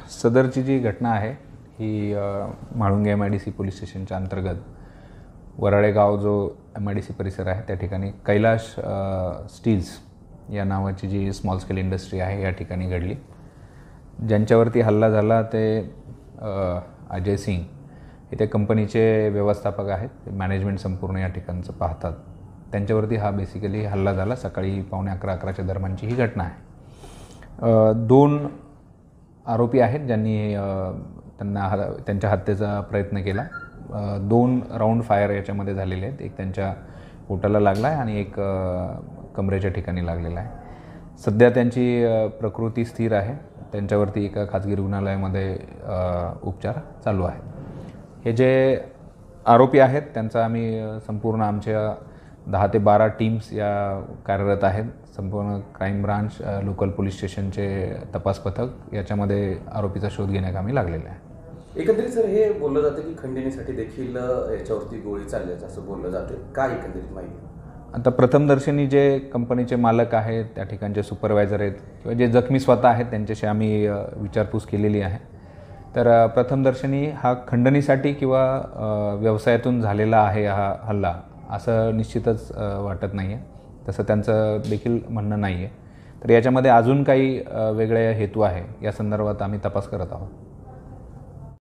सदरची जी घटना आहे ही Mhalunge MIDC police स्टेशनच्या अंतर्गत वराळे गाव जो MIDC परिसर आहे त्या ठिकाणी कैलाश स्टील्स या नावाची जी स्मॉल स्केल इंडस्ट्री आहे या ठिकाणी घडली। ज्यांच्यावरती हल्ला झाला ते अजय सिंग हे त्या कंपनीचे व्यवस्थापक आहेत, मॅनेजमेंट संपूर्ण या ठिकाणचं पाहतात। त्यांच्यावरती हा बेसिकली हल्ला झाला। सकाळी 11:15-11च्या दरम्यानची ही घटना आहे। 2 आरोपी आहेत ज्यांनी त्यांच्या हत्येचा प्रयत्न केला। 2 राऊंड फायर याच्यामध्ये झालेले आहेत। एक त्यांच्या पोटाला लागला आहे आणि एक कमरेच्या ठिकाणी लागलेला आहे। सध्या त्यांची प्रकृती स्थिर आहे। त्यांच्यावरती एका खाजगी रुग्णालयामध्ये उपचार चालू आहेत। हे जे आरोपी आहेत त्यांचा आम्ही संपूर्ण आमच्या 10 ते 12 टीम्स या कार्यरत आहेत। संपूर्ण क्राईम ब्रांच, लोकल पोलीस स्टेशनचे तपास पथक याच्यामध्ये आरोपीचा शोध घेण्याकामी लागलेला आहे। एकंदरीत सर हे बोललं जातं की खंडणीसाठी देखील याच्यावरती गोळी चालल्याचं असं बोललं जातं, काय एकंदरीत माहिती? आता प्रथमदर्शनी जे कंपनीचे मालक आहेत, त्या ठिकाणचे सुपरवायझर आहेत किंवा जे जखमी स्वतः आहेत त्यांच्याशी आम्ही विचारपूस केलेली आहे। तर प्रथमदर्शनी हा खंडणीसाठी किंवा व्यवसायातून झालेला आहे हा हल्ला असं निश्चितच वाटत नाही आहे। तसं त्यांचं देखील म्हणणं नाही आहे। तर याच्यामध्ये अजून काही वेगळे हेतू आहे या संदर्भात आम्ही तपास करत आहोत।